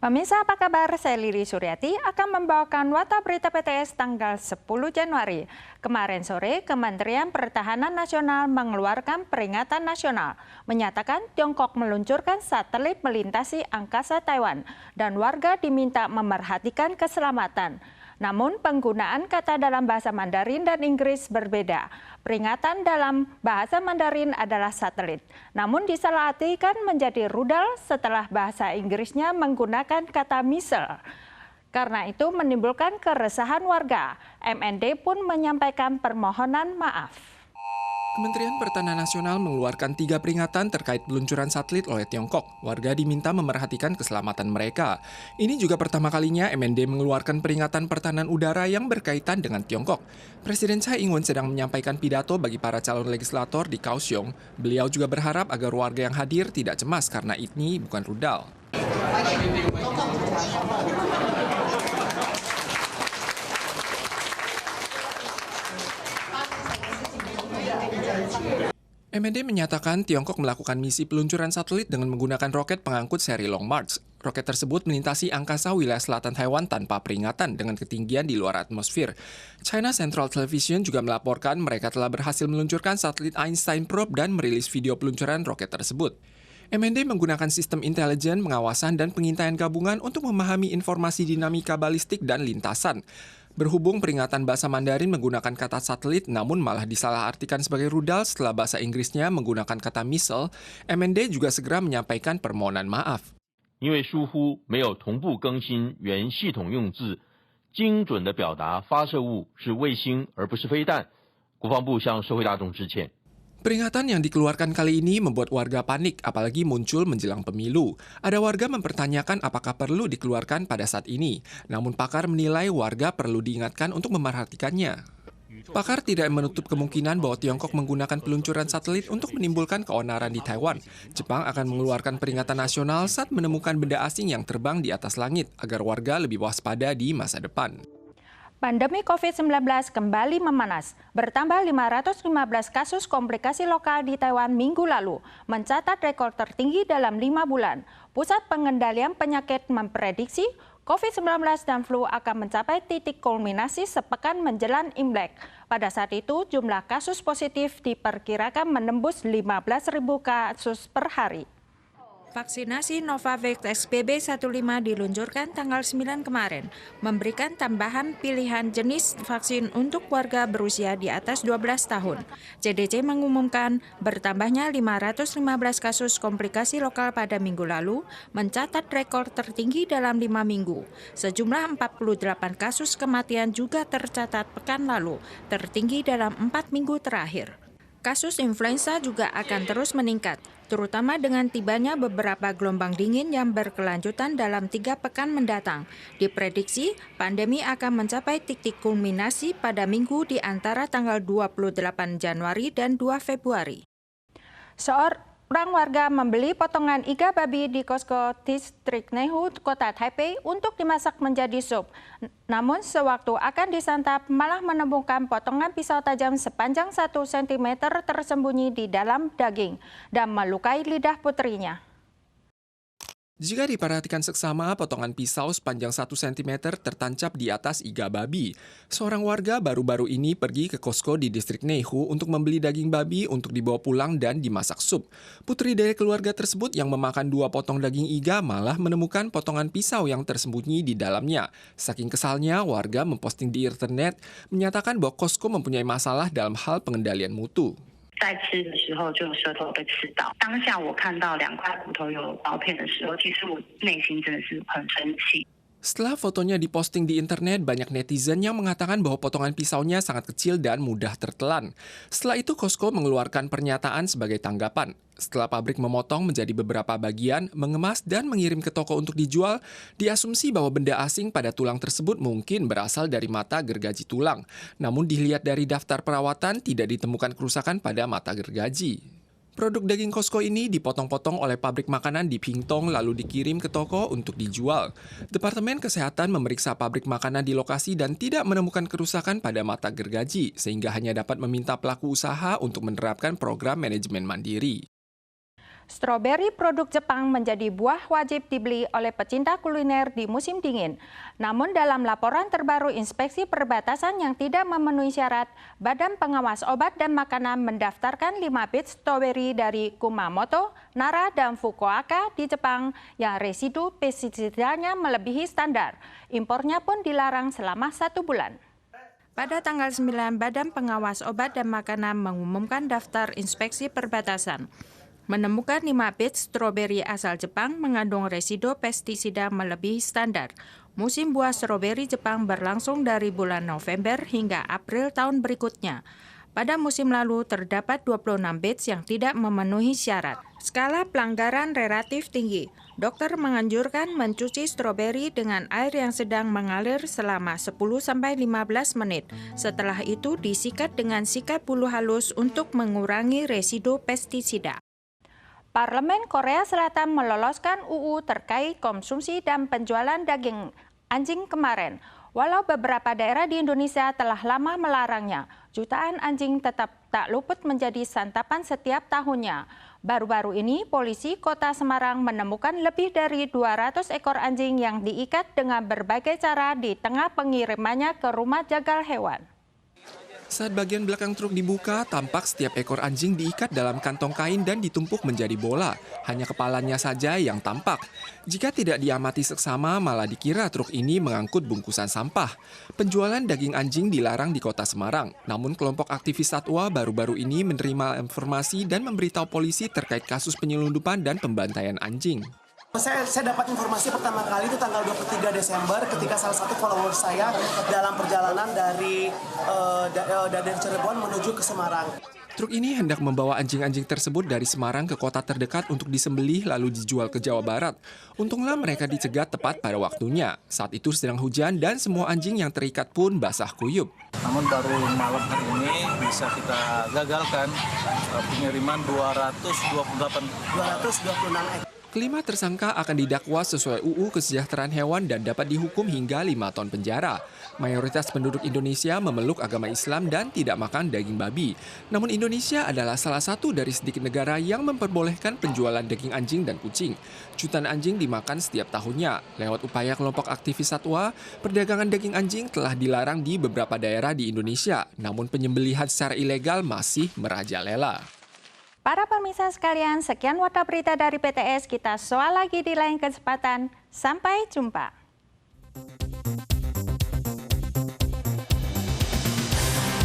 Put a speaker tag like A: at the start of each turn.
A: Pemirsa apa kabar? Saya Lili Suryati akan membawakan Warta Berita PTS tanggal 10 Januari. Kemarin sore, Kementerian Pertahanan Nasional mengeluarkan peringatan nasional, menyatakan Tiongkok meluncurkan satelit melintasi angkasa Taiwan dan warga diminta memerhatikan keselamatan. Namun penggunaan kata dalam bahasa Mandarin dan Inggris berbeda. Peringatan dalam bahasa Mandarin adalah satelit, namun disalahartikan menjadi rudal setelah bahasa Inggrisnya menggunakan kata missile. Karena itu menimbulkan keresahan warga. MND pun menyampaikan permohonan maaf.
B: Kementerian Pertahanan Nasional mengeluarkan 3 peringatan terkait peluncuran satelit oleh Tiongkok. Warga diminta memerhatikan keselamatan mereka. Ini juga pertama kalinya MND mengeluarkan peringatan pertahanan udara yang berkaitan dengan Tiongkok. Presiden Tsai Ing-wen sedang menyampaikan pidato bagi para calon legislator di Kaohsiung. Beliau juga berharap agar warga yang hadir tidak cemas karena ini bukan rudal. MND menyatakan Tiongkok melakukan misi peluncuran satelit dengan menggunakan roket pengangkut seri Long March. Roket tersebut melintasi angkasa wilayah selatan Taiwan tanpa peringatan dengan ketinggian di luar atmosfer. China Central Television juga melaporkan mereka telah berhasil meluncurkan satelit Einstein Probe dan merilis video peluncuran roket tersebut. MND menggunakan sistem intelijen, pengawasan, dan pengintaian gabungan untuk memahami informasi dinamika balistik dan lintasan. Berhubung peringatan bahasa Mandarin menggunakan kata satelit namun malah disalahartikan sebagai rudal setelah bahasa Inggrisnya menggunakan kata missile, MND juga segera menyampaikan permohonan maaf.
C: 因为疏忽没有同步更新原系统用字，精准地表达发射物是卫星而不是飞弹，国防部向社会大众致歉。
B: Peringatan yang dikeluarkan kali ini membuat warga panik, apalagi muncul menjelang pemilu. Ada warga mempertanyakan apakah perlu dikeluarkan pada saat ini. Namun pakar menilai warga perlu diingatkan untuk memerhatikannya. Pakar tidak menutup kemungkinan bahwa Tiongkok menggunakan peluncuran satelit untuk menimbulkan keonaran di Taiwan. Jepang akan mengeluarkan peringatan nasional saat menemukan benda asing yang terbang di atas langit, agar warga lebih waspada di masa depan.
A: Pandemi COVID-19 kembali memanas. Bertambah 515 kasus komplikasi lokal di Taiwan minggu lalu, mencatat rekor tertinggi dalam 5 bulan. Pusat Pengendalian Penyakit memprediksi COVID-19 dan flu akan mencapai titik kulminasi sepekan menjelang Imlek. Pada saat itu, jumlah kasus positif diperkirakan menembus 15.000 kasus per hari. Vaksinasi Novavax XBB 15 diluncurkan tanggal 9 kemarin, memberikan tambahan pilihan jenis vaksin untuk warga berusia di atas 12 tahun. CDC mengumumkan bertambahnya 515 kasus komplikasi lokal pada minggu lalu, mencatat rekor tertinggi dalam 5 minggu. Sejumlah 48 kasus kematian juga tercatat pekan lalu, tertinggi dalam 4 minggu terakhir. Kasus influenza juga akan terus meningkat, terutama dengan tibanya beberapa gelombang dingin yang berkelanjutan dalam 3 pekan mendatang. Diprediksi, pandemi akan mencapai titik kulminasi pada minggu di antara tanggal 28 Januari dan 2 Februari. Seorang warga membeli potongan iga babi di Costco distrik Nehu, kota Taipei untuk dimasak menjadi sup. Namun sewaktu akan disantap malah menemukan potongan pisau tajam sepanjang 1 cm tersembunyi di dalam daging dan melukai lidah putrinya.
B: Jika diperhatikan seksama, potongan pisau sepanjang 1 cm tertancap di atas iga babi. Seorang warga baru-baru ini pergi ke Costco di distrik Nehu untuk membeli daging babi untuk dibawa pulang dan dimasak sup. Putri dari keluarga tersebut yang memakan 2 potong daging iga malah menemukan potongan pisau yang tersembunyi di dalamnya. Saking kesalnya, warga memposting di internet menyatakan bahwa Costco mempunyai masalah dalam hal pengendalian mutu.
D: 在吃的时候就舌头被刺到，当下我看到2块骨头有刀片的时候，其实我内心真的是很生气。
B: Setelah fotonya diposting di internet, banyak netizen yang mengatakan bahwa potongan pisaunya sangat kecil dan mudah tertelan. Setelah itu, Costco mengeluarkan pernyataan sebagai tanggapan. Setelah pabrik memotong menjadi beberapa bagian, mengemas dan mengirim ke toko untuk dijual, diasumsi bahwa benda asing pada tulang tersebut mungkin berasal dari mata gergaji tulang. Namun dilihat dari daftar perawatan, tidak ditemukan kerusakan pada mata gergaji. Produk daging Costco ini dipotong-potong oleh pabrik makanan di Pingtung lalu dikirim ke toko untuk dijual. Departemen Kesehatan memeriksa pabrik makanan di lokasi dan tidak menemukan kerusakan pada mata gergaji, sehingga hanya dapat meminta pelaku usaha untuk menerapkan program manajemen mandiri.
A: Stroberi produk Jepang menjadi buah wajib dibeli oleh pecinta kuliner di musim dingin. Namun dalam laporan terbaru Inspeksi Perbatasan yang tidak memenuhi syarat, Badan Pengawas Obat dan Makanan mendaftarkan 5 bit stroberi dari Kumamoto, Nara, dan Fukuoka di Jepang yang residu pestisidanya melebihi standar. Impornya pun dilarang selama 1 bulan. Pada tanggal 9, Badan Pengawas Obat dan Makanan mengumumkan daftar Inspeksi Perbatasan. Menemukan 5 bit stroberi asal Jepang mengandung residu pestisida melebihi standar. Musim buah stroberi Jepang berlangsung dari bulan November hingga April tahun berikutnya. Pada musim lalu terdapat 26 bits yang tidak memenuhi syarat. Skala pelanggaran relatif tinggi. Dokter menganjurkan mencuci stroberi dengan air yang sedang mengalir selama 10-15 menit. Setelah itu disikat dengan sikat bulu halus untuk mengurangi residu pestisida. Parlemen Korea Selatan meloloskan UU terkait konsumsi dan penjualan daging anjing kemarin. Walau beberapa daerah di Indonesia telah lama melarangnya, jutaan anjing tetap tak luput menjadi santapan setiap tahunnya. Baru-baru ini, polisi Kota Semarang menemukan lebih dari 200 ekor anjing yang diikat dengan berbagai cara di tengah pengirimannya ke rumah jagal hewan.
B: Saat bagian belakang truk dibuka, tampak setiap ekor anjing diikat dalam kantong kain dan ditumpuk menjadi bola. Hanya kepalanya saja yang tampak. Jika tidak diamati seksama, malah dikira truk ini mengangkut bungkusan sampah. Penjualan daging anjing dilarang di Kota Semarang. Namun kelompok aktivis satwa baru-baru ini menerima informasi dan memberitahu polisi terkait kasus penyelundupan dan pembantaian anjing.
E: Saya dapat informasi pertama kali itu tanggal 23 Desember ketika salah satu follower saya dalam perjalanan dari Cirebon menuju ke Semarang.
B: Truk ini hendak membawa anjing-anjing tersebut dari Semarang ke kota terdekat untuk disembelih lalu dijual ke Jawa Barat. Untunglah mereka dicegat tepat pada waktunya. Saat itu sedang hujan dan semua anjing yang terikat pun basah kuyup.
F: Namun baru malam hari ini bisa kita gagalkan pengiriman 226 ekor.
B: Kelima tersangka akan didakwa sesuai UU Kesejahteraan Hewan dan dapat dihukum hingga 5 tahun penjara. Mayoritas penduduk Indonesia memeluk agama Islam dan tidak makan daging babi. Namun Indonesia adalah salah satu dari sedikit negara yang memperbolehkan penjualan daging anjing dan kucing. Jutaan anjing dimakan setiap tahunnya. Lewat upaya kelompok aktivis satwa, perdagangan daging anjing telah dilarang di beberapa daerah di Indonesia. Namun penyembelihan secara ilegal masih merajalela.
A: Para pemirsa sekalian, sekian Warta Berita dari PTS. Kita soal lagi di lain kesempatan. Sampai jumpa.